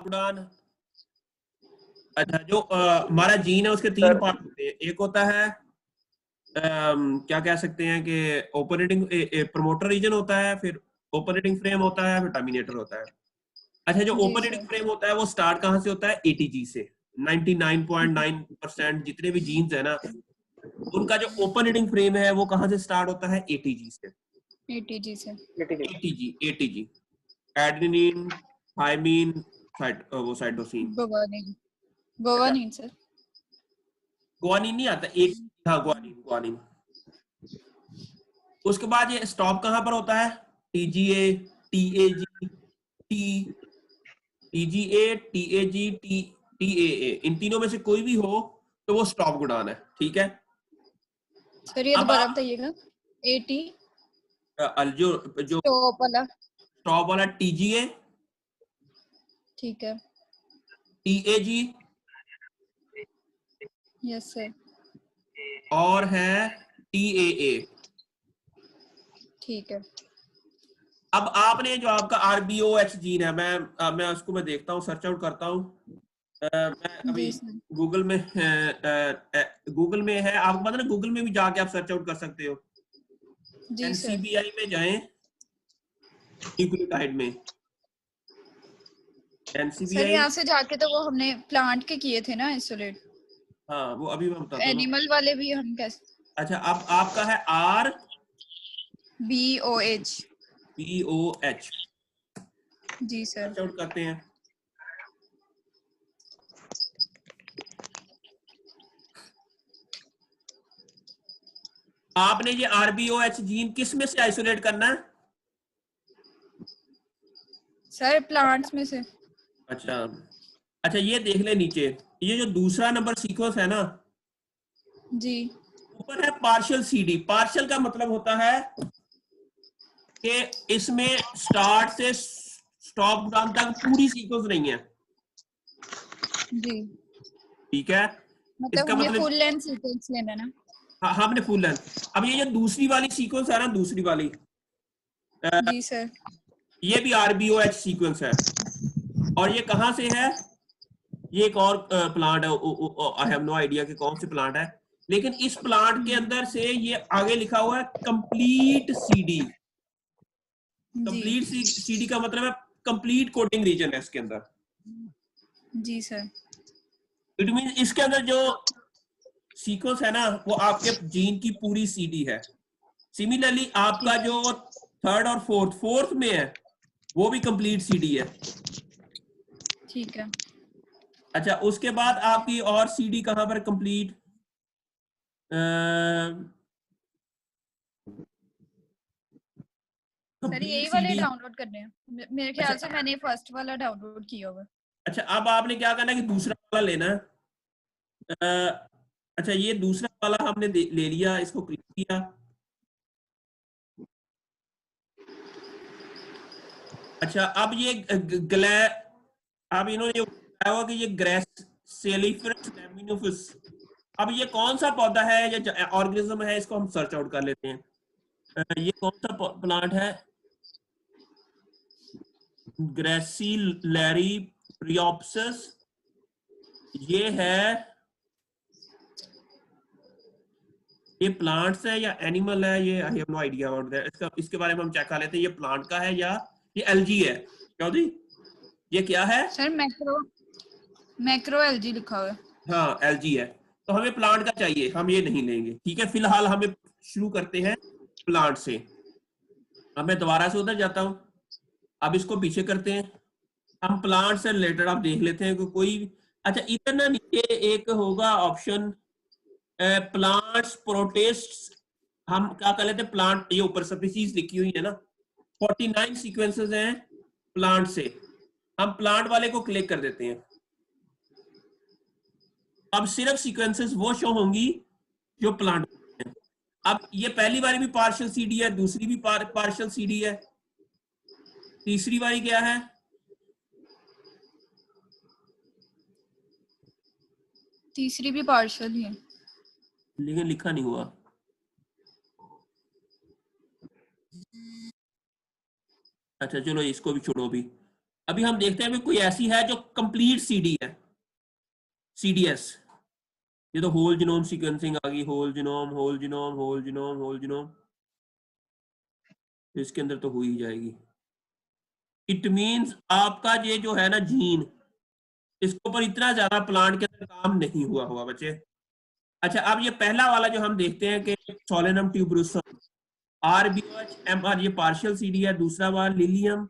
उड़ान। अच्छा, जो हमारा जीन है उसके तीन सर पार्ट होते हैं। एक होता है क्या कह सकते हैं कि ऑपरेटिंग प्रमोटर रीजन होता है, फिर ऑपरेटिंग फ्रेम होता है, फिर टर्मिनेटर होता है। अच्छा, जो जी ऑपरेटिंग सर। फ्रेम होता है वो स्टार्ट कहाँ से होता है? एटीजी से। 99.9% जितने भी जीन्स है ना, उनका जो ऑपरेटिंग फ्रेम है वो कहाँ से स्टार्ट होता है? एटीजी से। एटीजी से। एटीजी एटीजी एडेनिन, थायमीन, वो साइटोसिन। गोवानिन। अच्छा, गोवानिन सर। ग्वानिन नहीं आता एक। हाँ, ग्वानिन ग्वानिन। उसके बाद ये स्टॉप कहाँ पर होता है? TGA, TAG, T TGA, TAG, TAA, इन तीनों में से कोई भी हो तो वो स्टॉप गुडान है। ठीक है। सर ये अब दोबारा आप बताइएगा। एटी जो टॉप वाला। स्टॉप वाला टीजीए, ठीक है। TAG yes sir. और है टीएए। ठीक है। अब आपने जो आपका आरबीओएच जीन है, मैं उसको मैं देखता हूँ, सर्च आउट करता हूँ। मैं अभी जी सर। गूगल में है, आपको पता ना, गूगल में भी जाके आप सर्च आउट कर सकते हो। जी सर। एनसीबीआई में जाएं, न्यूक्लियोटाइड में सर एनसीबीआई। यहाँ से जाके तो वो हमने प्लांट के किए थे ना आइसोलेट। हाँ, वो अभी मैं बताता हूँ ना। एनिमल वाले भी हम कैसे? अच्छा, अब आपका है R BOH। B O H. जी सर। सर्च आउट करते हैं। आपने ये आरबीओएच जीन किस में से आइसोलेट करना है? सर प्लांट्स में से। अच्छा अच्छा, ये देख ले नीचे, ये जो दूसरा नंबर सीक्वेंस है ना, जी। ऊपर है पार्शियल सीडी। पार्शियल का मतलब होता है कि इसमें स्टार्ट से स्टॉप डाउन तक पूरी सीक्वेंस नहीं है। जी ठीक है। मतलब इसका हमें मतलब फुल लेंथ सीक्वेंस लेना ना। हाँ, हमने फुल लेंथ। अब ये जो दूसरी वाली सीक्वेंस है ना, दूसरी वाली, जी सर। ये भी आरबीओएच सीक्वेंस है। और ये कहां से है? ये एक और प्लांट है, आई हैव नो आइडिया कि कौन सी प्लांट है, लेकिन इस प्लांट के अंदर से ये आगे लिखा हुआ है कंप्लीट सीडी। जी। कंप्लीट सीडी का मतलब है कंप्लीट कोडिंग रीजन है इसके अंदर। जी सर। इट मीन इसके अंदर जो सीक्वेंस है ना, वो आपके जीन की पूरी सीडी है। सिमिलरली आपका ठीक है। जो थर्ड और फोर्थ में है, वो भी कंप्लीट सीडी है। ठीक है। अच्छा, उसके बाद आपकी और सीडी कहां पर कंप्लीट? सर कंप्लीट यही वाले सीडी। डाउनलोड करने हैं मेरे ख्याल से। अच्छा मैंने फर्स्ट वाला डाउनलोड किया हुआ। अच्छा, अब आपने क्या करना है कि दूसरा वाला लेना है। अच्छा, ये दूसरा वाला हमने ले लिया, इसको क्लिक किया। अच्छा, अब ये ग्लै अब इन्होंने बताया हुआ कि ये ग्रेसेलिफरस लेमिनोफिस। अब ये कौन सा पौधा है या ऑर्गेनिज्म है, इसको हम सर्च आउट कर लेते हैं। ये कौन सा प्लांट है? ग्रेसिलरी प्रियोप्सिस। ये है, ये प्लांट्स है या एनिमल है, ये I have no idea about that. इसके बारे में हम चेक कर लेते हैं, ये प्लांट का है या ये एलजी है। चौधरी, ये क्या है? सर मैक्रो एलजी लिखा हुआ है। हाँ, एलजी है। तो हमें प्लांट का चाहिए, हम ये नहीं लेंगे। ठीक है, फिलहाल हमें शुरू करते हैं प्लांट से। अब मैं दोबारा से उधर जाता हूँ। अब इसको पीछे करते हैं, हम प्लांट से रिलेटेड आप देख लेते हैं कि कोई। अच्छा, इधर ना नीचे एक होगा ऑप्शन, प्लांट्स प्रोटेस्ट। हम क्या कर लेते हैं, प्लांट, ये ऊपर स्पीसीज लिखी हुई है ना, 49 सीक्वेंसेस हैं प्लांट से। हम प्लांट वाले को क्लिक कर देते हैं। अब सिर्फ सीक्वेंसेस वो शो होंगी जो प्लांट है। अब ये पहली वाली भी पार्शियल सीडी है, दूसरी भी पार्शियल सीडी है, तीसरी वाली क्या है? तीसरी भी पार्शियल ही है। लेकिन लिखा नहीं हुआ। अच्छा चलो, इसको भी छोड़ो अभी। अभी हम देखते हैं कोई ऐसी है जो कंप्लीट सीडी है, सीडीएस। ये तो होल जीनोम सीक्वेंसिंग आ गई, whole genome whole genome whole genome whole genome, इसके अंदर तो हो ही जाएगी। इट मींस आपका ये जो है ना जीन, इसके ऊपर इतना ज्यादा प्लांट के अंदर काम नहीं हुआ हुआ बच्चे। अच्छा, अब ये पहला वाला जो हम देखते हैं कि सोलेनम ट्यूबरोसम, आरबीओएच एमआर, ये पार्शियल सीडी है। दूसरा वाला लिलियम,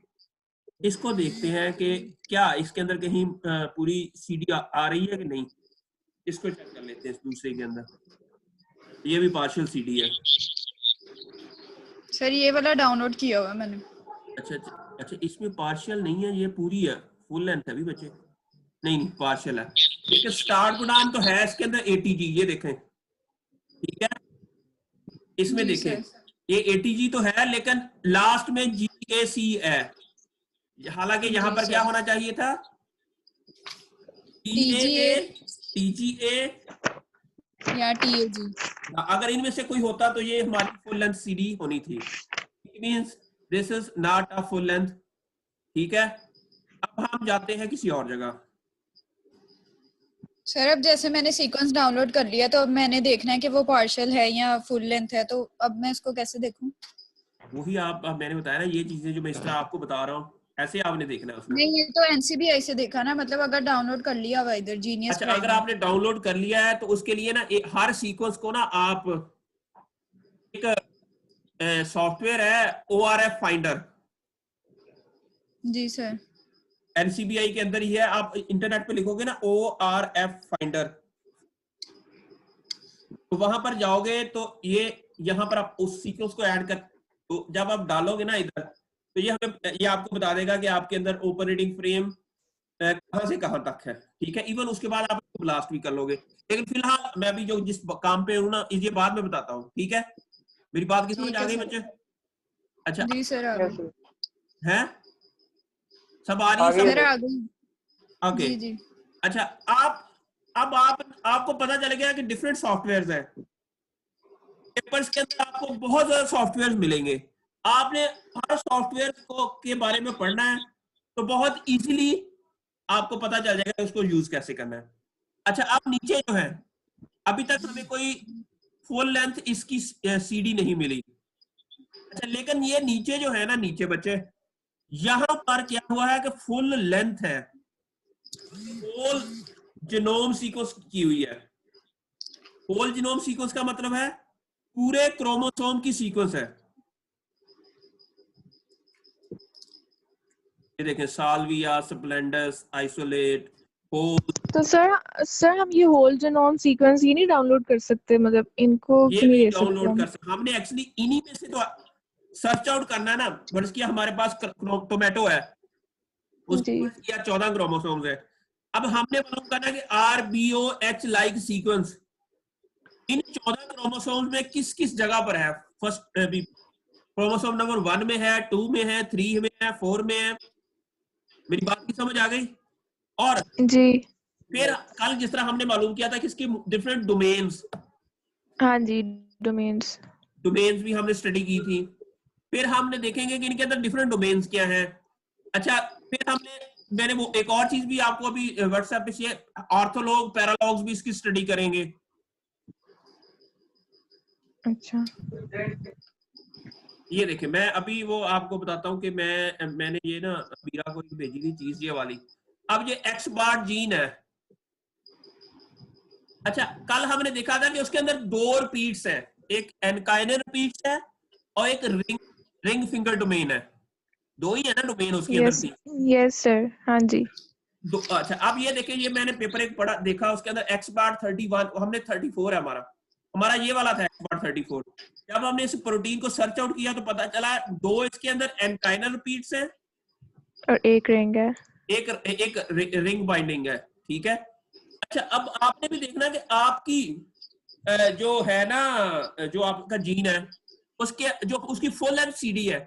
इसको देखते हैं कि क्या इसके अंदर कहीं पूरी सीडी आ रही है कि नहीं, इसको चेक कर लेते हैं इस दूसरे के अंदर। ये भी पार्शियल सीडी है। सर ये वाला डाउनलोड किया हुआ है मैंने। अच्छा अच्छा अच्छा, इसमें पार्शियल नहीं है, ये पूरी है, फुल लेंथ है भी बच्चे। नहीं नहीं, पार्शियल है। देखिए स्टार्ट कोडान तो है इसके अंदर एटीजी, ये देखें, ठीक है। इसमें जी देखें सर। ये एटीजी तो है, लेकिन लास्ट में जीएसी है। हालांकि यहाँ जी पर क्या सर। होना चाहिए था, टीजीए टीजीए या टीएजी। अगर इनमें से कोई होता तो ये हमारी फुल लेंथ सीडी होनी थी। It means this is not a full length, ठीक है। अब हम जाते हैं किसी और जगह। सर अब जैसे मैंने सीक्वेंस डाउनलोड कर लिया तो अब मैंने देखना है कि वो पार्शियल है या फुल लेंथ है, तो अब मैं इसको कैसे देखूं? वही आप मैंने बताया ना, ये चीजें जो मैं इस तरह आपको बता रहा हूँ, ऐसे आपने देखना है उसमें। नहीं, ये तो एनसीबीआई से देखा ना, मतलब अगर डाउनलोड कर लिया हुआ इधर जीनियस अच्छा, प्राइम अगर में। आपने डाउनलोड कर लिया है तो उसके लिए ना हर सीक्वेंस को ना आप एक सॉफ्टवेयर है ORF फाइंडर, जी सर। एनसीबीआई के अंदर ही है। आप इंटरनेट पे लिखोगे ना ORF फाइंडर, तो वहां पर जाओगे तो ये यहाँ पर आप उस सीक्वेंस को ऐड कर, तो जब आप डालोगे ना इधर, तो ये हमें ये आपको बता देगा कि आपके अंदर ऑपरेटिंग फ्रेम कहां से कहां तक है, ठीक है। इवन उसके बाद आप ब्लास्ट भी कर लोगे। लेकिन फिलहाल मैं अभी जो जिस काम पे हूं ना, ये बाद में बताता हूँ, ठीक है। मेरी बात की समझ ठीक आ है गई सर। बच्चे? अच्छा, जी सर आ गई। है सब आ रही है सब? सर आ गई। ओके। जी जी। अच्छा, आप अब आपको पता चल गया कि डिफरेंट सॉफ्टवेयर्स हैं। पेपर्स के अंदर आपको बहुत ज्यादा सॉफ्टवेयर मिलेंगे। आपने हर सॉफ्टवेयर को के बारे में पढ़ना है, तो बहुत इजीली आपको पता चल जाएगा उसको यूज कैसे करना है। अच्छा, अब नीचे जो है, अभी तक हमें कोई फुल लेंथ इसकी सीडी नहीं मिली। अच्छा, लेकिन ये नीचे जो है ना, नीचे बच्चे, यहां पर क्या हुआ है कि फुल लेंथ है, होल जीनोम सीक्वेंस की हुई है। होल जीनोम सीक्वेंस का मतलब है पूरे क्रोमोसोम की सीक्वेंस है। ये देखें, साल्विया, स्प्लेंडस, आइसोलेट, होल, तो सर हम ये होल जीनोम सीक्वेंस ये नहीं डाउनलोड कर सकते, मतलब इनको ये क्यों नहीं भी ले सकते डाउनलोड हम? कर सकते। हमने एक्चुअली इन्हीं में से तो सर्च आउट करना है ना। फर्ज किया हमारे पास टोमेटो है, उसके जी पास किया 14 क्रोमोसोम्स है। अब हमने मालूम करना है कि RBOH like sequence in 14 chromosomes में किस किस जगह पर है। फर्स्ट भी क्रोमोसोम नंबर 1 में है, 2 में है, 3 में है, 4 में है। मेरी बात की समझ आ गई? और जी। फिर कल जिस तरह हमने मालूम किया था कि इसकी डिफरेंट डोमेन्स, हाँ जी, डोमेन्स। डोमेन्स भी हमने स्टडी की थी। फिर हमने देखेंगे कि इनके अंदर डिफरेंट डोमेन्स क्या हैं। अच्छा, फिर मैंने वो एक और चीज भी आपको अभी व्हाट्सएप पे शेयर, ऑर्थोलॉग पैरालॉग्स भी इसकी स्टडी करेंगे। अच्छा ये देखिए, मैं अभी वो आपको बताता हूँ कि मैंने ये ना मीरा को भेजी थी चीज ये वाली। अब ये एक्स बार जीन है। अच्छा, कल हमने देखा था कि उसके अंदर 2 रिपीट्स हैं, एक एनकाइनर रिपीट्स है और एक रिंग फिंगर डोमेन है। 2 ही है ना डोमेन उसके अंदर यस थी। यस सर, हाँ जी। अच्छा, अब ये देखिए, ये मैंने पेपर एक पढ़ा देखा, उसके अंदर एक्स बार 31, हमने 34 है हमारा ये वाला था एक्स बार 34। जब हमने इस प्रोटीन को सर्च आउट किया तो पता चला 2 इसके अंदर एनकाइनर रिपीट्स हैं, और एक रिंग है। एक रिंग बाइंडिंग है, ठीक है। अच्छा, अब आपने भी देखना कि आपकी जो है ना, जो आपका जीन है, उसके जो उसकी फुल लेंथ सीडी है,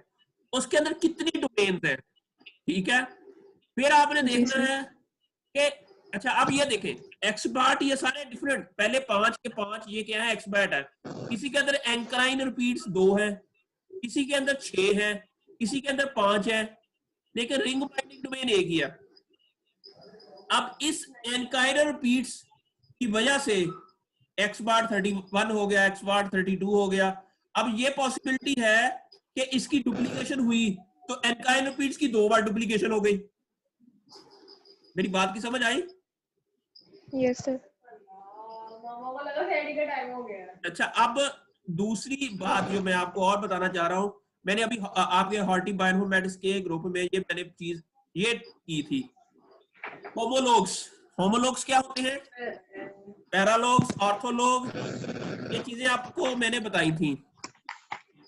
उसके अंदर कितनी डोमेन्स है, ठीक है। फिर आपने जी देखना सर। है कि अच्छा, अब ये देखें, एक्स बाट ये सारे डिफरेंट, पहले 5 के 5 ये क्या है, एक्स बाट है। किसी के अंदर एंकराइन रिपीट्स 2 है, किसी के अंदर 6 है, किसी के अंदर 5 है, लेकिन रिंग बाइंडिंग डोमेन एक ही है। अब इस एनकाइडर रिपीट्स की वजह से x बार 31 हो गया, x बार 32 हो गया। अब ये पॉसिबिलिटी है कि इसकी डुप्लीकेशन हुई तो एनकाइडर रिपीट्स की 2 बार डुप्लीकेशन हो गई। मेरी बात की समझ आई? Yes sir. अच्छा, अब दूसरी बात जो मैं आपको और बताना चाह रहा हूं, मैंने अभी आपके हॉर्टी बायोइन्फॉर्मेटिक्स के ग्रुप में ये मैंने चीज ये की थी, होमोलॉग्स। होमोलॉग्स क्या होते हैं? पैरालॉग्स, ऑर्थोलॉग, ये चीजें आपको मैंने बताई थी।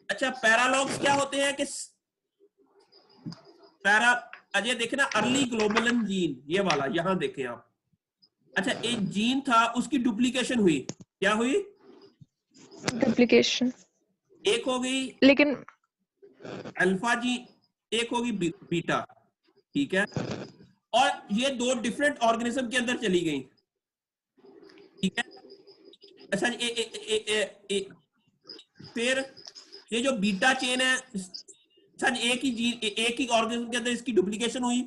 अच्छा, पैरालॉग्स क्या होते हैं कि अजय देखे ना, अर्ली ग्लोबुलिन जीन, ये वाला यहां देखें आप। अच्छा, एक जीन था, उसकी डुप्लीकेशन हुई, क्या हुई? डुप्लीकेशन एक हो गई लेकिन अल्फा जीन, एक होगी बीटा, ठीक है? और ये 2 डिफरेंट ऑर्गेनिज्म के अंदर चली गई, ठीक है? अच्छा, फिर ये जो बीटा चेन है, एक ही जीन, एक ही ऑर्गेनिज्म के अंदर इसकी डुप्लीकेशन हुई,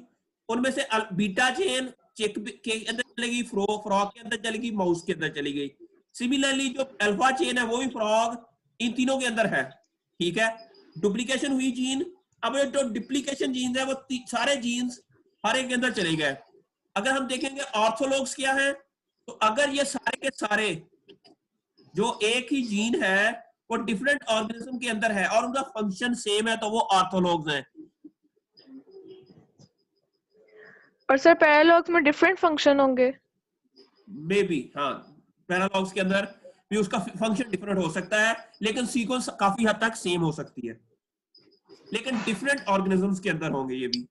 उनमें से बीटा चेन चिक के अंदर चलेगी, फ्रॉग के अंदर चलेगी, माउस के अंदर चली गई। सिमिलरली जो अल्फा चेन है वो भी फ्रॉग, इन तीनों के अंदर है, ठीक है? डुप्लीकेशन हुई जीन। अब ये जो डुप्लीकेशन जीन्स है वो सारे जीन्स हर एक के अंदर चले गए। अगर हम देखेंगे ऑर्थोलॉग्स क्या है, तो अगर ये सारे के सारे जो एक ही जीन है वो डिफरेंट ऑर्गेनिज्म के अंदर है और उनका फंक्शन सेम है, तो वो ऑर्थोलॉग्स हैं। और सर पैरालॉग्स में डिफरेंट फंक्शन होंगे? मे बी, हाँ, पैरालॉग्स के अंदर भी उसका फंक्शन डिफरेंट हो सकता है, लेकिन सीक्वेंस काफी हद तक सेम हो सकती है, लेकिन डिफरेंट ऑर्गेनिजम्स के अंदर होंगे ये भी।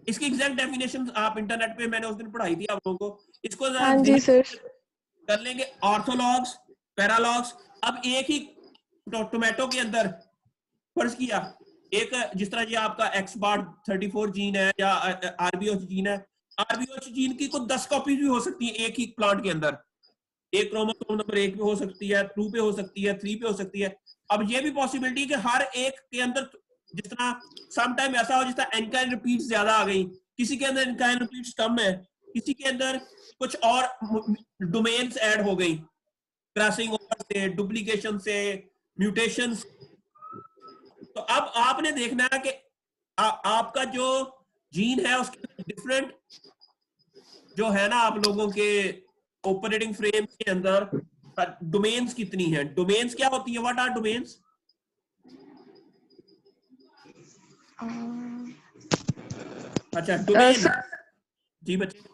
इसकी एग्जैक्ट डेफिनेशन आप इंटरनेट पे मैंने उस दिन पढ़ाई थी आप लोगों को, इसको हाँ जी सर। कर लेंगे। ऑर्थोलॉग्स, पैरालॉग्स। अब एक ही टोमेटो के अंदर फर्ज किया, एक जिस तरह ये आपका एक्स बार 34 जीन है या आरबीओ जीन है, आरबीओ जीन की कुछ 10 कॉपीज भी हो सकती है एक ही प्लांट के अंदर। एक क्रोमोसोम नंबर 1 पे हो सकती है, 2 पे हो सकती है, 3 पे हो सकती है। अब ये भी पॉसिबिलिटी कि हर एक के अंदर, जिस तरह सम टाइम ऐसा हो जिस तरह एनकाइन रिपीट्स ज्यादा आ गई, किसी के अंदर एनकाइन रिपीट्स कम है, किसी के अंदर कुछ और डोमेन्स ऐड हो गई, क्रॉसिंग ओवर से, डुप्लीकेशन से, म्यूटेशन। तो अब आपने देखना है कि आपका जो जीन है उसके डिफरेंट जो है ना, आप लोगों के ऑपरेटिंग फ्रेम के अंदर डोमेन्स कितनी हैं। डोमेन्स क्या होती है? What are domains? अच्छा, डोमेन, जी बच्चे।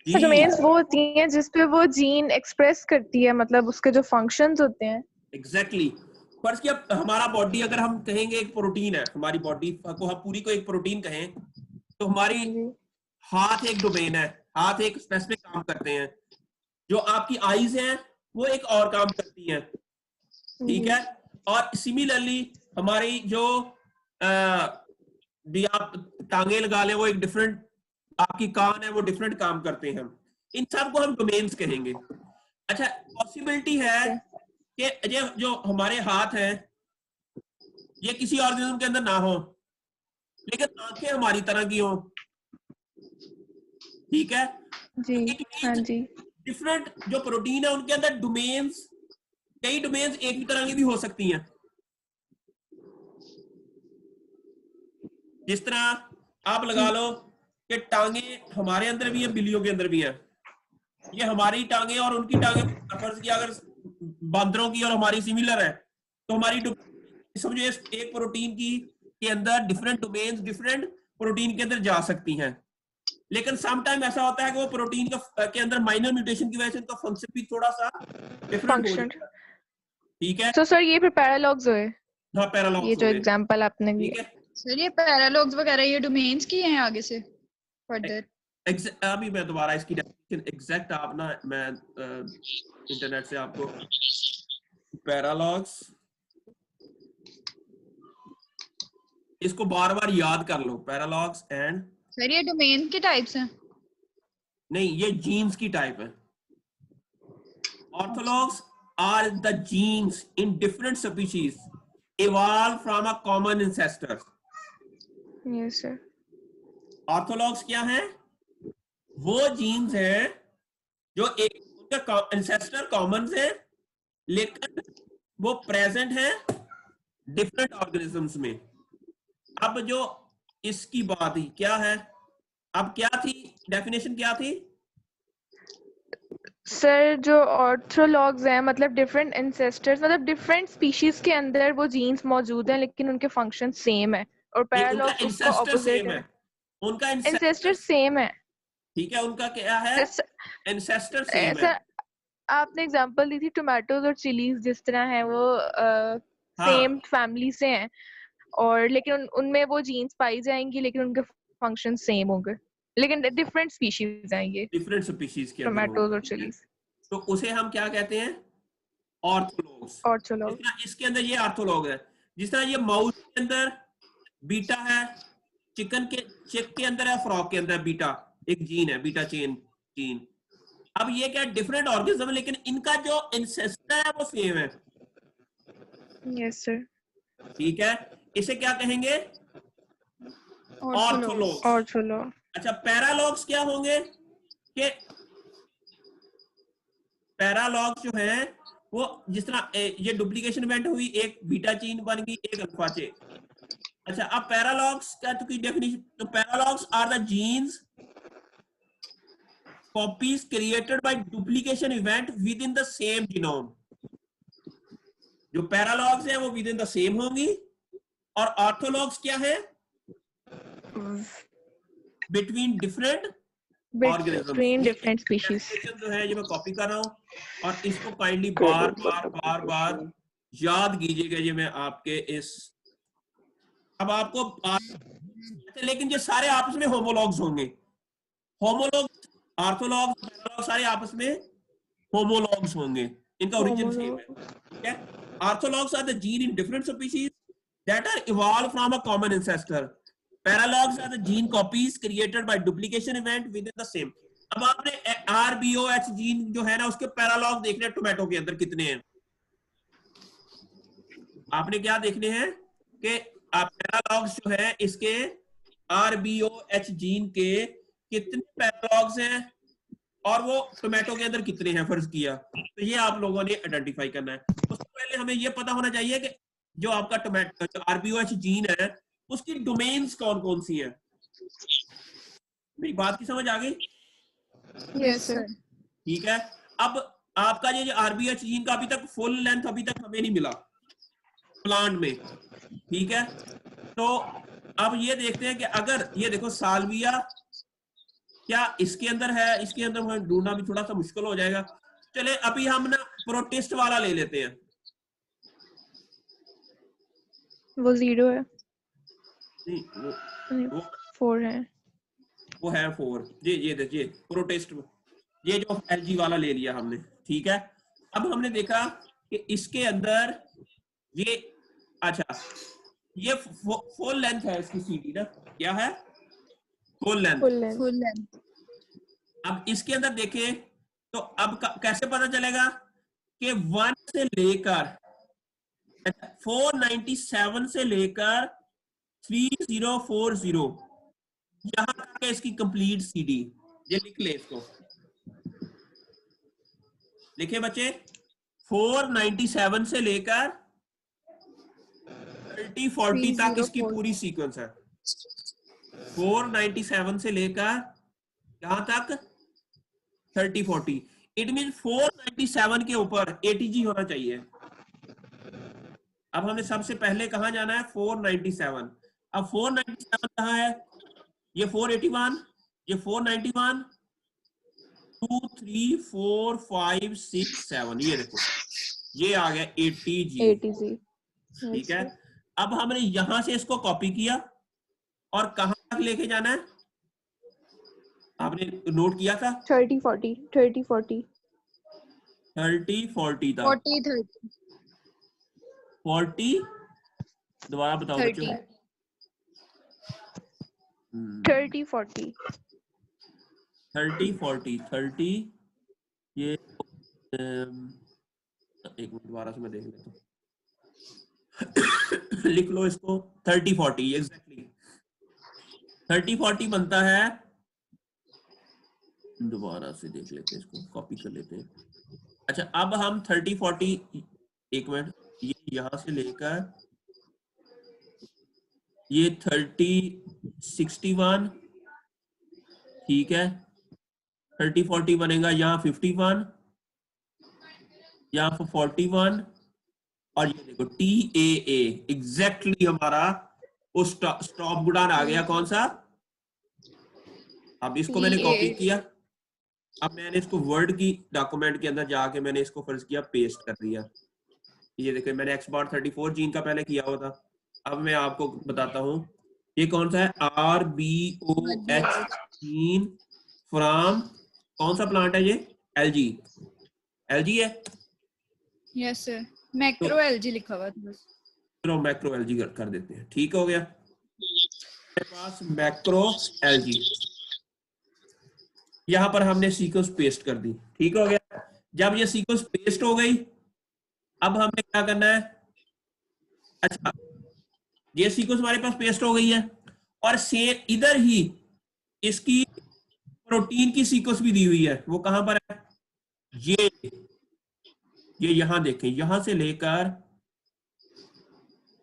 डोमेन्स वो होती हैं जिसपे वो जीन एक्सप्रेस करती है, मतलब उसके जो फंक्शंस होते हैं। एग्जैक्टली। फर्स्ट कि अब हमारा बॉडी, अगर हम कहेंगे एक प्रोटीन है, हमारी बॉडी को हम पूरी को एक प्रोटीन कहें, तो हमारी हाथ एक डोमेन है, हाथ एक स्पेसिफिक काम करते हैं। जो आपकी आईज हैं वो एक और काम करती हैं, ठीक है? और सिमिलरली हमारी जो भी आप टांगे लगा ले, वो एक डिफरेंट, आपकी कान है वो डिफरेंट काम करते हैं। इन सब को हम डोमेन्स कहेंगे। अच्छा, पॉसिबिलिटी है कि ये जो हमारे हाथ हैं ये किसी ऑर्गेनिज्म के अंदर ना हो, लेकिन आंखें हमारी तरह की हो, ठीक है? जी हाँ जी। डिफरेंट जो प्रोटीन है उनके अंदर डोमेन्स, कई डोमेन्स एक ही तरह की भी हो सकती हैं। जिस तरह आप लगा लो कि टांगे हमारे अंदर भी है, बिल्लियों के अंदर भी है। ये हमारी टांगे और उनकी टांगे फर्ज किया अगर बंदरों की और हमारी सिमिलर है, तो हमारी समझो एक प्रोटीन की के अंदर डिफरेंट डोमेन्स डिफरेंट प्रोटीन के अंदर जा सकती हैं, लेकिन सम टाइम ऐसा होता है कि वो प्रोटीन के अंदर माइनर म्यूटेशन की वजह से उनका फंक्शन भी थोड़ा सा डिफरेंट हो जाता है, ठीक है? तो सर ये फिर पैरालॉग्स हुए, हाँ, पैरालॉग्स ये जो एग्जांपल आपने ठीक दिया। है। सर ये पैरालॉग्स वगैरह ये डोमेन्स की हैं आगे से फर्दर? अभी मैं दोबारा इसकी डेफिनेशन एग्जैक्ट आप ना, मैं इंटरनेट से आपको पैरालॉग्स, इसको बार बार याद कर लो, पैरालॉग्स एंड। सर ये डोमेन के टाइप्स हैं? नहीं, ये जीन्स की टाइप है। ऑर्थोलॉग्स are the genes in different species evolved from a common ancestor? Yes sir. ऑर्थोलॉग्स क्या हैं? वो जीन्स हैं जो एक उनका एंसेस्टर कॉमन है, लेकिन वो प्रेजेंट है डिफरेंट ऑर्गेनिजम्स में। अब जो इसकी बात ही क्या है, अब क्या थी डेफिनेशन, क्या थी? सर जो ऑर्थोलॉग्स हैं मतलब डिफरेंट एंसेस्टर्स, मतलब डिफरेंट स्पीशीज के अंदर वो जीन्स मौजूद हैं लेकिन उनके फंक्शन सेम है, और ये उनका पैरालॉग्स उसका एंसेस्टर ऑपोजिट सेम है। है, उनका एंसेस्टर एंसेस्टर, सेम है। ठीक है, उनका क्या है? एंसेस्टर सेम है। सर आपने एग्जांपल दी थी टोमेटोज और चिलीज, जिस तरह है वो सेम हाँ, फैमिली से हैं, और लेकिन उनमें वो जीन्स पाई जाएंगी लेकिन उनके फंक्शन सेम होंगे, लेकिन डिफरेंट स्पीशीज हैं ये डिफरेंट स्पीशीज के अंदर टोमेटोज और होंगे, ठीक है? चिलीज। तो उसे हम क्या कहते हैं? ऑर्थोलॉग्स। जिस ऑर्थोलॉग। तरह इसके अंदर ये ऑर्थोलॉग है, जिस तरह ये माउस के अंदर बीटा है, चिक के अंदर है, फ्रॉग के अंदर बीटा एक जीन है, बीटा चेन जीन। अब ये क्या डिफरेंट ऑर्गेनिज्म, लेकिन इनका जो एंसेस्टर है वो सेम है, यस सर। ठीक है? इसे क्या कहेंगे? ऑर्थोलॉग्स। ऑर्थोलॉग। अच्छा, पैरालॉग्स क्या होंगे? कि पैरालॉग्स जो है वो जिस तरह ये डुप्लीकेशन इवेंट हुई, एक बीटा चेन बन गई, एक अल्फा चेन। अच्छा, अब पैरालॉग्स का तो की डेफिनेशन, तो paralogs are the genes copies created by duplication event within the same genome। जो पैरालॉग्स है वो विद इन द सेम होंगी, और ऑर्थोलॉग्स क्या है? Between different organisms. बिटवीन ये डिफरेंट स्पीशीज। डेफिनेशन जो है ये मैं कॉपी कर रहा हूं, और इसको काइंडली बार बार बार बार याद कीजिएगा। ये मैं आपके इस, अब आपको अच्छा, लेकिन ये सारे आपस में होमोलॉग्स होंगे। होमोलॉग्स, ऑर्थोलॉग्स, पैरालॉग्स सारे आपस में होमोलॉग्स होंगे, इनका ओरिजिन सेम है, ठीक है? Orthologs are the gene in different species that are evolved from a common ancestor. Paralogs are the gene copies created by duplication event within the same। अब आपने RBOH जीन जो है ना उसके पैरालॉग देखने हैं टोमेटो के अंदर कितने हैं। आपने क्या देखने हैं कि पैरालॉग्स जो है इसके RBOH जीन के कितने पैरालॉग्स हैं, और वो टोमेटो के अंदर कितने हैं फर्ज किया, तो ये आप लोगों ने आइडेंटिफाई करना है। उससे पहले हमें ये पता होना चाहिए कि जो आपका टोमेटो जो RBOH जीन है उसकी डोमेन्स कौन कौन सी है। मेरी बात की समझ आ गई? Yes sir. ठीक है। अब आपका ये जो RBOH जीन का अभी तक फुल लेंथ अभी तक हमें नहीं मिला प्लांट में, ठीक है? तो अब ये देखते हैं कि अगर ये देखो साल्विया क्या इसके अंदर है, इसके अंदर ढूंढना भी थोड़ा सा मुश्किल हो जाएगा। चले अभी हम ना प्रोटिस्ट वाला ले लेते हैं। वो 0 है। नहीं, वो 4 है। वो है 4। ये देखिए प्रोटिस्ट, ये जो LG वाला ले लिया हमने, ठीक है? अब हमने देखा कि इसके अंदर ये, अच्छा ये फुल लेंथ है इसकी CD ना, क्या है? Full length. Full length. अब इसके अंदर देखें तो अब कैसे पता चलेगा कि 1 से लेकर 497 से लेकर 3040 यहां तक है इसकी कंप्लीट CD। ये लिख ले, इसको लिखे बच्चे, 497 से लेकर 3040 तक इसकी पूरी सीक्वेंस है। 497 से लेकर यहां तक 3040, इट मीन 497 के ऊपर ATG होना चाहिए। अब हमने सबसे पहले कहां जाना है? 497। अब 497 कहां है? ये 481, ये 491, 2 3 4 5 6 7, ये देखो ये आ गया ATG, ठीक है? अब हमने यहां से इसको कॉपी किया और कहां तक लेके जाना है आपने नोट किया था? 30 40 30 40 30 40 तक। 40 30 40, दोबारा बताओ बच्चों। 30 40 30 40 30, ये एक मिनट दोबारा से मैं देख लेता हूँ। लिख लो इसको 30-40 एग्जैक्टली 30-40 बनता है। दोबारा से देख लेते हैं, इसको कॉपी कर लेते हैं। अच्छा अब हम 30-40 एक मिनट, ये यहां से लेकर ये 30-61 ठीक है, 30-40 बनेगा, यहाँ 51, यहाँ 41 और ये देखो TAA एग्जैक्टली हमारा वो स्टॉप गुडान आ गया। कौन सा? अब इसको मैंने कॉपी किया, अब मैंने इसको वर्ड की डॉक्यूमेंट के अंदर जाके मैंने इसको फर्ज किया पेस्ट कर दिया। ये देखिए मैंने एक्सपोर्ट 34 जीन का पहले किया हुआ था। अब मैं आपको बताता हूँ ये कौन सा है, RBOH जीन फ्रॉम कौन सा प्लांट है ये? LG है। यस सर, मैक्रो LG लिखा हुआ था बस। चलो मैक्रो LG कर देते हैं, ठीक हो गया। मेरे पास मैक्रो LG, यहां पर हमने सीक्वेंस पेस्ट कर दी, ठीक हो गया। जब ये सीक्वेंस पेस्ट हो गई, अब हमने क्या करना है, अच्छा ये सीक्वेंस हमारे पास पेस्ट हो गई है और सेम इधर ही इसकी प्रोटीन की सीक्वेंस भी दी हुई है। वो कहां पर है? ये यहां देखें, यहां से लेकर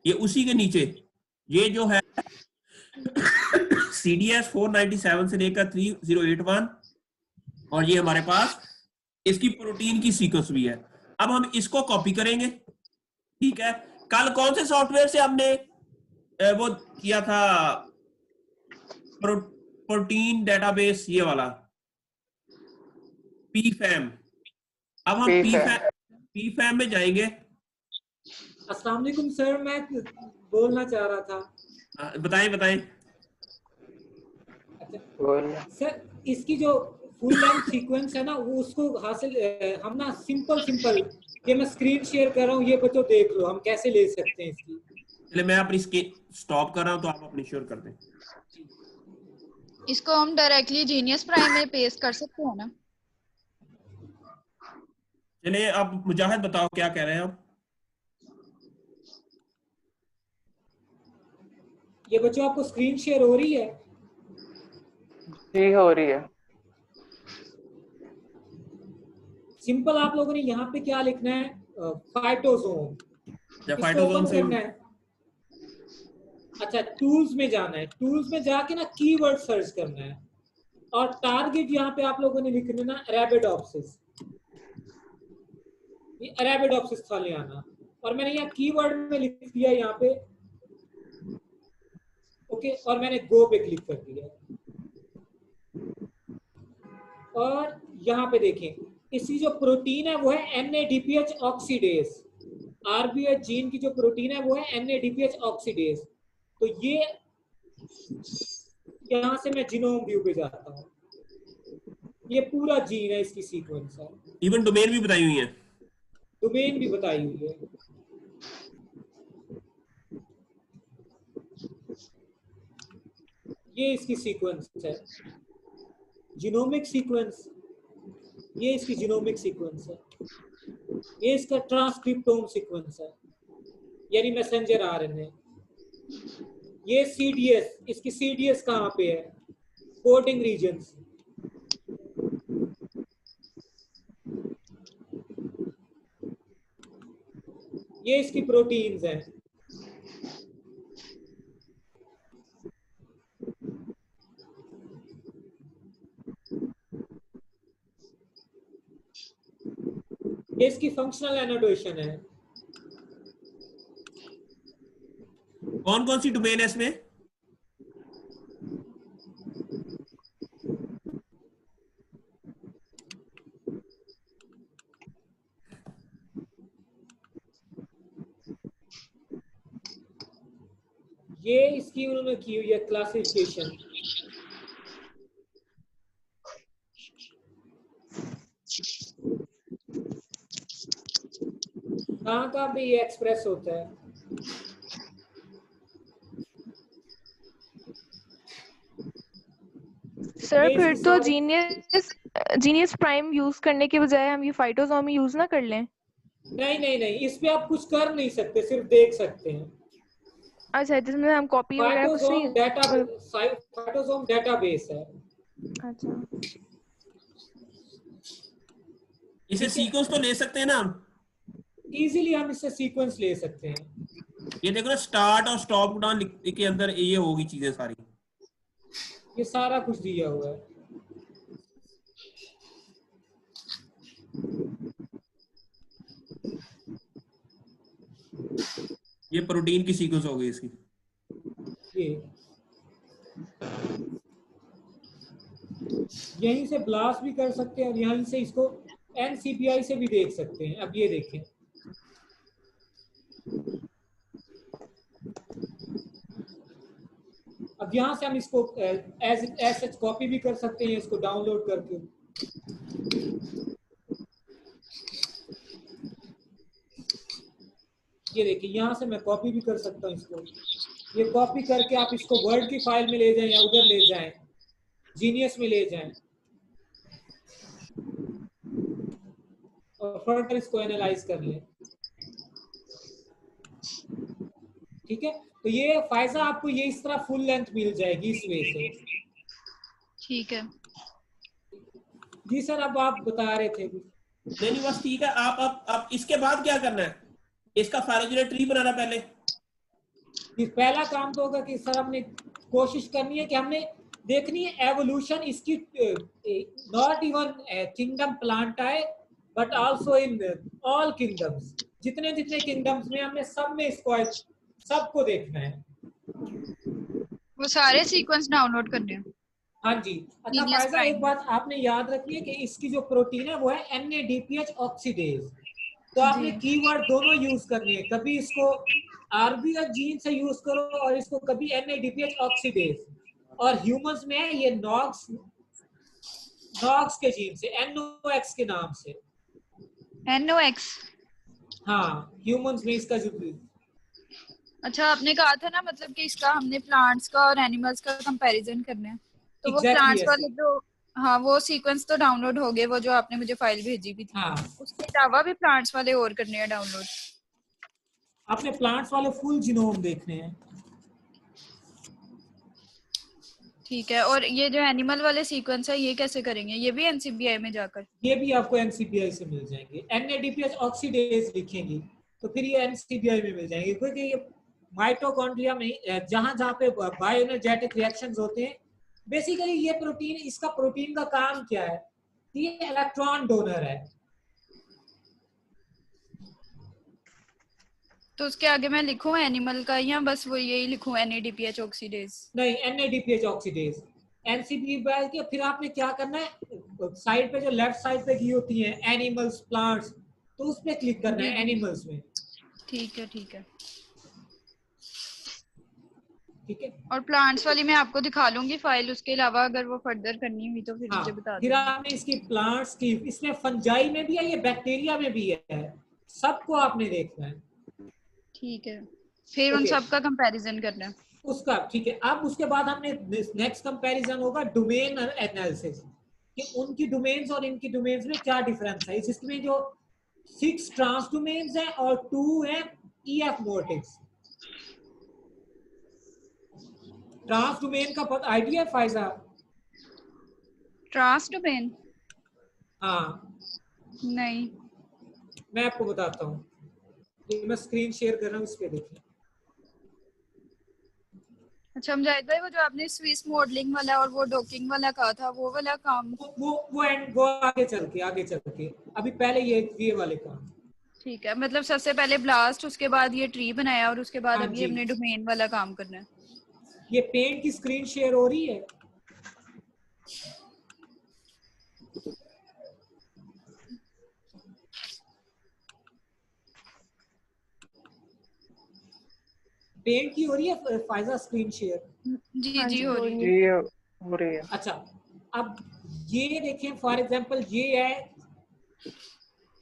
ये उसी के नीचे ये जो है CDS 497 से लेकर 3081 और ये हमारे पास इसकी प्रोटीन की सीक्वेंस भी है। अब हम इसको कॉपी करेंगे, ठीक है। कल कौन से सॉफ्टवेयर से हमने वो किया था प्रोटीन डेटाबेस, ये वाला PFAM। अब हम PFAM में जाएंगे। अस्सलाम वालेकुम सर, मैं बोलना चाह रहा था। बताएं। अच्छा सर, इसकी जो फुल लेंथ सीक्वेंस है ना, वो उसको हासिल हम ना सिंपल ये मैं स्क्रीन शेयर कर रहा हूँ, ये बच्चों देख लो हम कैसे ले सकते हैं इसकी। चलिए मैं अपनी स्टॉप कर रहा हूँ तो आप अपनी शेयर कर दें। इसको हम डायरेक्टली जीनियस प्राइम में पेस्ट कर सकते हैं ना? चलिए अब मुजाहिद बताओ क्या कह रहे हैं आप? ये बच्चों आपको स्क्रीन शेयर हो रही है? जी हो रही है। सिंपल आप लोगों ने यहाँ पे क्या लिखना है, फाइटोसोम, इसको ओपन करना है। अच्छा टूल्स में जाना है, टूल्स में जाके ना कीवर्ड सर्च करना है और टारगेट यहाँ पे आप लोगों ने लिखना ना अरेबिडोप्सिस, ये अरेबिडोप्सिस था ले आना और मैंने यहाँ कीवर्ड में लिख दिया यहाँ पे, ओके, और मैंने गो पे क्लिक कर दिया और यहाँ पे देखें इसकी जो प्रोटीन है वो है NADPH ऑक्सीडेज। RBOH जीन की जो प्रोटीन है वो है NADPH ऑक्सीडेज। तो ये यहां से मैं जीनोम व्यू पे जाता हूँ, ये पूरा जीन है, इसकी सीक्वेंस है, इवन डोमेन भी बताई हुई है, डोमेन भी बताई हुई है। ये इसकी सीक्वेंस है, जीनोमिक सीक्वेंस, ये इसकी जीनोमिक सीक्वेंस है, ये इसका ट्रांसक्रिप्टोम सीक्वेंस है यानी मैसेंजर RNA। ये CDS, इसकी CDS कहाँ पे है, कोडिंग रीजन्स। ये इसकी प्रोटीन्स हैं, ये इसकी फंक्शनल एनोटेशन है। कौन सी डोमेन है इसमें? ये इसकी उन्होंने की हुई है क्लासिफिकेशन। कहाँ पे ये एक्सप्रेस होता है? सर फिर तो जीनियस प्राइम यूज करने के बजाय हम ये फाइटोसोम यूज ना कर लें? नहीं नहीं नहीं, इस पे आप कुछ कर नहीं सकते, सिर्फ देख सकते हैं। अच्छा, जिसमें हम कॉपी वगैरह कुछ फाइटोसोम डाटा, नहीं। फाइटोसोम डेटाबेस है। अच्छा, इसे ठीक है, सीक्वेंस तो ले सकते हैं ना हम। इजीली हम इससे सीक्वेंस ले सकते हैं। ये देखो ना, स्टार्ट और स्टॉप डाउन के अंदर ये होगी चीजें सारी। ये सारा कुछ दिया हुआ है। ये प्रोटीन की सीक्वेंस हो गई इसकी। ये यहीं से ब्लास्ट भी कर सकते हैं और यहीं से इसको NCBI से भी देख सकते हैं। अब ये देखें, अब यहाँ से हम इसको एज सच कॉपी भी कर सकते हैं, इसको डाउनलोड करके। ये देखिए, यहाँ से मैं कॉपी भी कर सकता हूँ इसको। ये कॉपी करके आप इसको वर्ड की फाइल में ले जाएं या उधर ले जाएं, जीनियस में ले जाएं और फर्दर इसको एनालाइज कर लें। ठीक है, तो ये फायजा आपको ये इस तरह फुल लेंथ मिल जाएगी इस वे से। ठीक है। जी सर, अब आप बता रहे थे कुछ। नहीं बस ठीक है। आप इसके बाद क्या करना है? इसका फाइलोजेनेटिक ट्री बनाना पहले। ये पहला काम तो होगा कि सर हमने कोशिश करनी है कि हमने देखनी है एवोल्यूशन इसकी, not even kingdom plantae but also in all kingdoms. जितने जितने किंगडम्स में हमने सब में इसको सबको देखना है। वो सारे सीक्वेंस डाउनलोड करने हैं। हाँ जी। अच्छा Genius फायजा, एक Prime। बात आपने याद रखनी है कि इसकी जो प्रोटीन है वो है NADPH ऑक्सीडेज। तो आपने जी। कीवर्ड दोनों यूज करनी है, कभी इसको RBS जीन से यूज करो और इसको कभी NADPH ऑक्सीडेज। और ह्यूमंस में है ये नॉक्स के जीन से, NOX के नाम से। NOX। हाँ, ह्यूमंस में इसका जो अच्छा, आपने कहा था ना मतलब कि इसका हमने प्लांट्स का और एनिमल्स का कंपैरिजन करना है, तो वो Exactly प्लांट्स ऐसे। वाले जो, हाँ वो सीक्वेंस तो डाउनलोड हो गए, वो जो आपने मुझे फाइल भेजी भी थी। हाँ, उसके अलावा भी प्लांट्स वाले और करने हैं डाउनलोड। आपने प्लांट्स वाले फुल जीनोम देखने हैं। ठीक है, और ये जो एनिमल वाले सीक्वेंस है ये कैसे करेंगे? ये भी NCBI में जाकर? ये भी आपको NCBI से मिल जाएंगे। NADPH ऑक्सीडेज लिखेंगी तो फिर ये NCBI में मिल जाएंगे, क्योंकि ये माइटोकॉन्ड्रिया में जहां जहां पे बायोएनर्जेटिक रिएक्शंस होते हैं, बेसिकली ये प्रोटीन, इसका प्रोटीन का काम क्या है? ये इलेक्ट्रॉन डोनर है। तो उसके आगे मैं लिखूं एनिमल का या बस वो यही लिखूं NADPH ऑक्सीडेज? नहीं, NADPH ऑक्सीडेज NCBI के। फिर आपने क्या करना है, साइड पे जो लेफ्ट साइड पे की होती है एनिमल्स प्लांट्स, तो उस पे क्लिक करना है एनिमल्स में। ठीक है, ठीक है। ठीक है, और प्लांट्स वाली मैं आपको दिखा लूंगी फाइल, उसके अलावा अगर वो फर्दर करनी हुई तो फिर हाँ। मुझे बता फिर देना। आपने इसकी प्लांट्स की, इसमें फंजाई में भी है, ये बैक्टीरिया में भी है, सबको आपने देखना है। ठीक है, फिर उन Okay. सब का कंपैरिजन करना है। उसका ठीक है। अब उसके बाद हमने नेक्स्ट कंपैरिजन होगा डोमेन एनालिसिस, कि उनकी डोमेन्स और इनकी डोमेन्स में क्या डिफरेंस है। इसमें जो 6 ट्रांस डोमेन्स हैं और 2 हैं EF मोटिव्स। ट्रांस डोमेन का आइडिया है फायजा? Trans domain? हाँ, नहीं। मैं आपको बताता हूँ, ये मैं स्क्रीन शेयर कर रहा हूँ, इस पे देखिए। अच्छा मुजाहिद भाई, वो जो आपने स्विस मॉडलिंग वाला और वो डॉकिंग वाला कहा था, वो वाला काम? वो आगे चल के अभी पहले ये वाले काम। ठीक है, मतलब सबसे पहले ब्लास्ट, उसके बाद ये ट्री बनाया और उसके बाद हाँ अभी जी। हमने डोमेन वाला काम करना है। ये पेंट की स्क्रीन शेयर हो रही है? पेंट की हो रही है फायजा स्क्रीन शेयर? जी हाँ जी जी, हो हो रही रही है। है। ये हो रही है। अच्छा, अब ये देखें फॉर एग्जांपल, ये है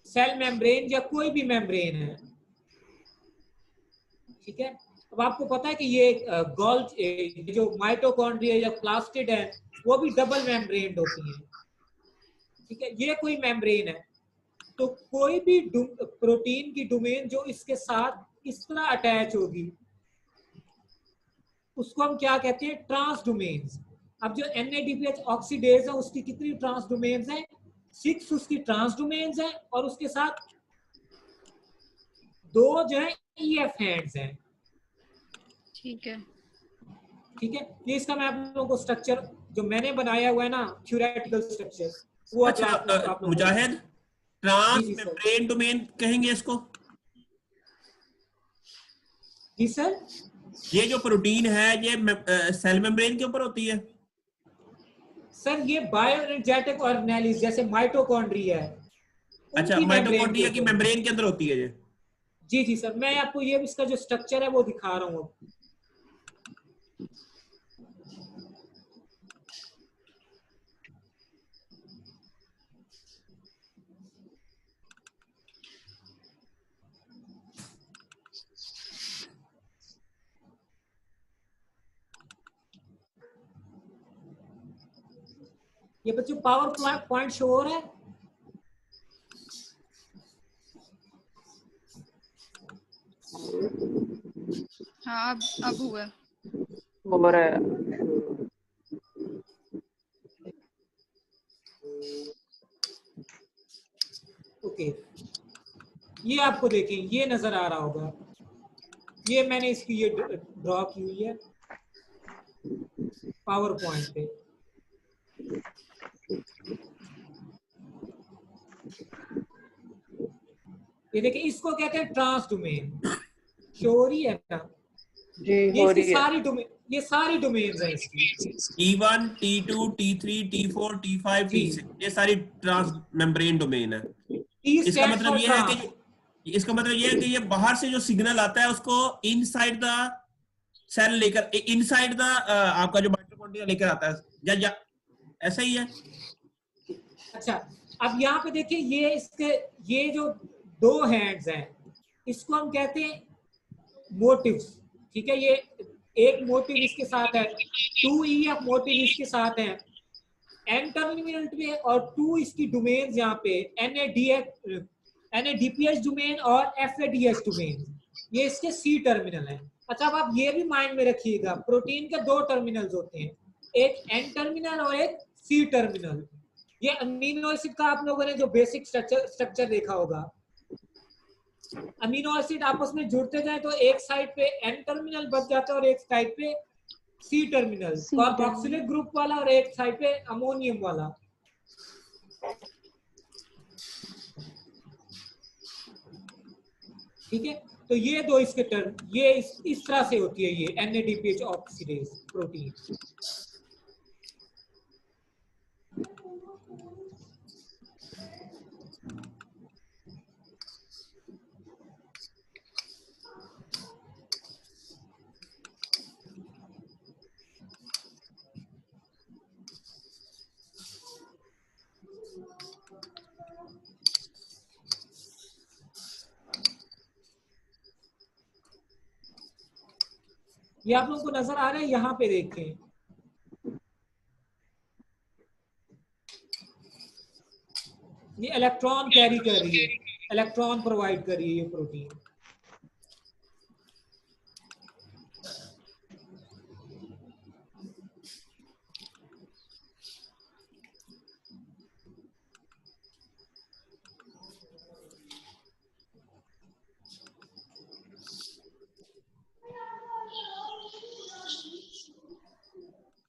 सेल मेम्ब्रेन या कोई भी मेम्ब्रेन है। ठीक है, अब आपको पता है कि ये गोल्ज जो माइटोकॉन्ड्रिया या प्लास्टिड है वो भी डबल मेम्ब्रेन होती है। ठीक है, ये कोई मेम्ब्रेन है। तो कोई भी प्रोटीन की डोमेन जो इसके साथ इस तरह अटैच होगी उसको हम क्या कहते हैं, ट्रांस डोमेन्स। अब जो NADPH ऑक्सीडेज है उसकी कितनी ट्रांस डोमेन्स हैं, 6 उसकी ट्रांस डोमेन्स हैं और उसके साथ 2 जो है EF हैंड्स हैं। ठीक है। ठीक है, ये इसका मैं आप लोगों को स्ट्रक्चर जो मैंने बनाया हुआ है ना, थ्योरेटिकल स्ट्रक्चर, वो अच्छा आप लोगों को मुजाहिद, ट्रांस जी सर। मेम्ब्रेन डोमेन कहेंगे इसको? जी सर। ये जो प्रोटीन है ये सेल मेम्ब्रेन के ऊपर होती है? सर ये बायोएनर्जेटिक ऑर्गेनेलिस जैसे माइटोकॉन्ड्रिया है, अच्छा, उनकी मेम्ब्रेन के माइटोकॉन्ड्रिया की ऊपर। मेम्ब्रेन के अंदर होती है ये? जी जी सर, मैं आपको ये इसका जो स्ट्रक्चर है वो दिखा रहा हूँ। ये बच्चों पावर पॉइंट शो हो रहा है? हाँ अब हुआ। हो रहा है। ओके, ये आपको देखें, ये नजर आ रहा होगा, ये मैंने इसकी ये ड्रॉ की हुई है पावर पॉइंट पे। ये देखिए, इसको कहते हैं ट्रांस डोमेन। शोरी है ना? जी ये हो इसकी रही है। सारी डोमेन, ये सारी डोमेन्स हैं इसकी। T1, T2, T3, T4, T5, जी। T6 ये सारी ट्रांस मेम्ब्रेन डोमेन है। T इसका stands मतलब for ये है trans। कि इसका मतलब ये है कि ये बाहर से जो सिग्नल आता है उसको इनसाइड द सेल लेकर, इनसाइड द आपका जो माइटोकॉन्ड्रिया लेकर आता है, या ऐसा ही है? अच्छा, अब यहाँ पे देखिए, ये इसके ये जो 2 हैंड्स हैं इसको हम कहते हैं मोटिव्स। ठीक है, ये एक मोटिव इसके साथ है, 2EF मोटिव इसके साथ है, N टर्मिनल पे, और 2 इसकी डोमेन्स यहाँ पे NADPH डोमेन और FADH डोमेन, ये इसके C टर्मिनल है। अच्छा, अब आप ये भी माइंड में रखिएगा, प्रोटीन के 2 टर्मिनल्स होते हैं, एक N टर्मिनल और एक C टर्मिनल। ये अमीनो एसिड का आप लोगों ने जो बेसिक स्ट्रक्चर देखा होगा, अमीनो एसिड आपस में जुड़ते जाए तो एक साइड पे N टर्मिनल बच जाता है और एक साइड पे C टर्मिनल, कार्बोक्सिलिक ग्रुप वाला, और एक साइड पे अमोनियम वाला। ठीक है, तो ये 2 इसके टर्म, ये इस तरह से होती है ये NADPH ऑक्सीडेज प्रोटीन। ये आप लोगों को नजर आ रहा है, यहाँ पे देखें, ये इलेक्ट्रॉन कैरी कर रही है, इलेक्ट्रॉन प्रोवाइड कर रही है ये प्रोटीन।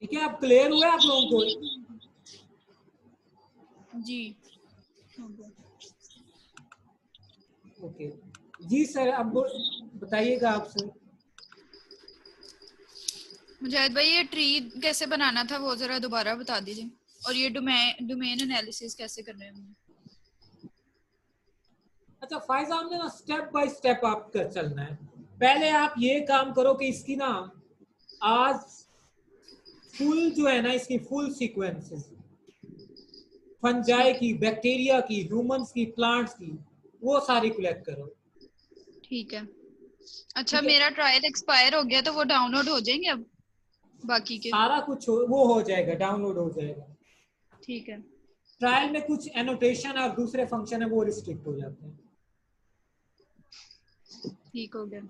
ठीक है, अब क्लियर हुआ आप लोगों को? जी ओके जी सर, अब बताइएगा आप सर। मुजाहिद भाई, ये ट्री कैसे बनाना था वो जरा दोबारा बता दीजिए, और ये डोमेन एनालिसिस कैसे करना है? अच्छा फायजा, हमने ना स्टेप बाय स्टेप आपका चलना है। पहले आप ये काम करो कि इसकी ना आज फुल जो है ना, इसकी फुल सीक्वेंसेस, फंजाई की, बैक्टीरिया की, ह्यूमंस की, प्लांट्स की, वो सारी कलेक्ट करो। ठीक है। अच्छा, ठीक है? मेरा ट्रायल एक्सपायर हो गया तो वो डाउनलोड हो जाएंगे अब बाकी के? सारा कुछ वो हो जाएगा, डाउनलोड हो जाएगा। ठीक है। ट्रायल में कुछ एनोटेशन और दूसरे फंक्शन है वो रिस्ट्रिक्ट हो जाते हैं। ठीक हो गया।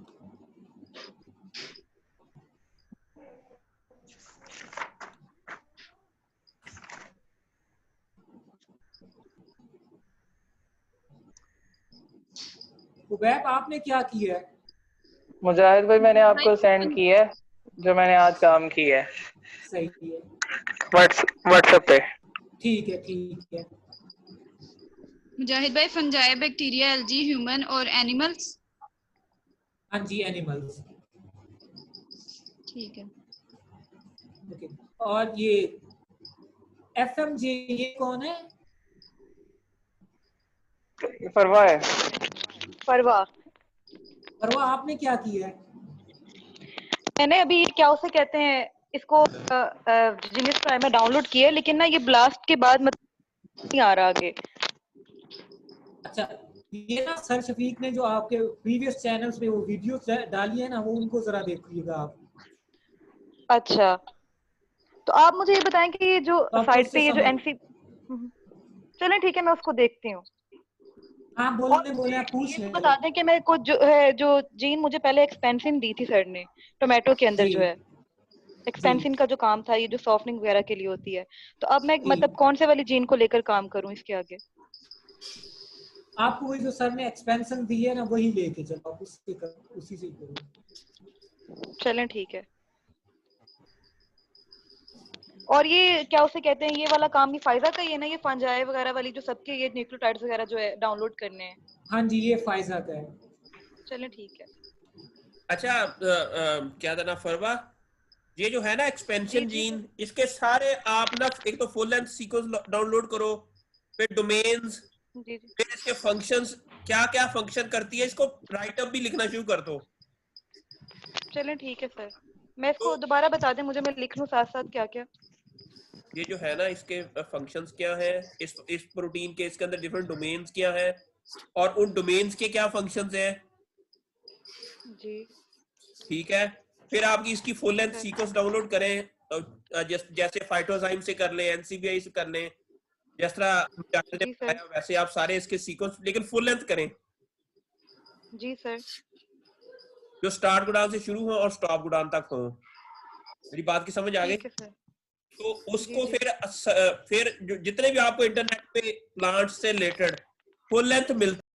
उबैब आपने क्या किया है? मुजाहिद भाई मैंने आपको सेंड किया है जो मैंने आज काम किया है सही है, व्हाट्सएप पे। ठीक है ठीक है। मुजाहिद भाई फंजाई, बैक्टीरिया, एल्गी, ह्यूमन और एनिमल्स। हाँ जी, एनिमल्स। ठीक है। ओके, और ये FMJ ये कौन है? फरवा है। परवा परवा आपने क्या किया है? मैंने अभी क्या उसे कहते हैं इसको जीनियस प्राइमर डाउनलोड किया है, लेकिन ना ये ब्लास्ट के बाद मतलब नहीं आ रहा आगे। अच्छा, ये ना सर शफीक ने जो आपके प्रीवियस चैनल्स पे वो वीडियोस डाली है ना, वो उनको जरा देखिएगा आप। अच्छा, तो आप मुझे ये बताएं कि ये जो तो आपको साइट उससे पे ये जो समझ- एनसी, चलें ठीक है मैं उसको देखती हूँ। हाँ बोले आप पूछ ये लें। बता दें कि मैं कुछ जो है जो जीन मुझे पहले एक्सपेंसिन दी थी सर ने टोमेटो के अंदर जी जो है एक्सपेंसिन का जो काम था, ये जो सॉफ्टनिंग वगैरह के लिए होती है, तो अब मैं जी। मतलब कौन से वाली जीन को लेकर काम करूँ इसके आगे? आपको वही जो सर ने एक्सपेंशन दी है ना वही लेके चलो, आप उसी से करो। चलें ठीक है। और ये क्या उसे कहते हैं ये वाला काम भी फायदा का ही है ना, ये फंजाई वगैरह वाली जो सबके ये न्यूक्लियोटाइड्स वगैरह जो है डाउनलोड करने हैं? हाँ जी, ये फायजा का है। चलें ठीक है। अच्छा क्या था ना फरवा, ये जो है ना एक्सपेंशन जी जीन, इसके सारे आप ना एक तो फुल लेंथ सीक्वेंस डाउनलोड करो, फिर डोमेन्स, जी फिर इसके फंक्शंस, क्या क्या फंक्शन करती है, इसको राइट अप भी लिखना शुरू कर दो। चलें ठीक है सर, मैं इसको तो दोबारा बता दें मुझे, मैं लिख लूं साथ साथ क्या क्या। ये जो है ना इसके फंक्शंस क्या है, इस प्रोटीन के, इसके अंदर डिफरेंट डोमेन्स क्या है, और उन डोमेन्स के क्या फंक्शंस हैं, जी ठीक है। फिर आपकी इसकी full length sir. Sequence download करें, जैसे फाइटोजाइम से कर लें, NCBI से कर लें, जिस तरह डॉक्टर ने जी सर। बताया वैसे आप सारे इसके सीक्वेंस, लेकिन फुल लेंथ करें, जी सर। जो स्टार्ट गुडान से शुरू हो और स्टॉप गुडान तक हो। मेरी बात की समझ आ गई? ठीक है सर। तो जी उसको जी फिर जितने भी आपको इंटरनेट पे प्लांट से रिलेटेड फुल लेंथ मिलते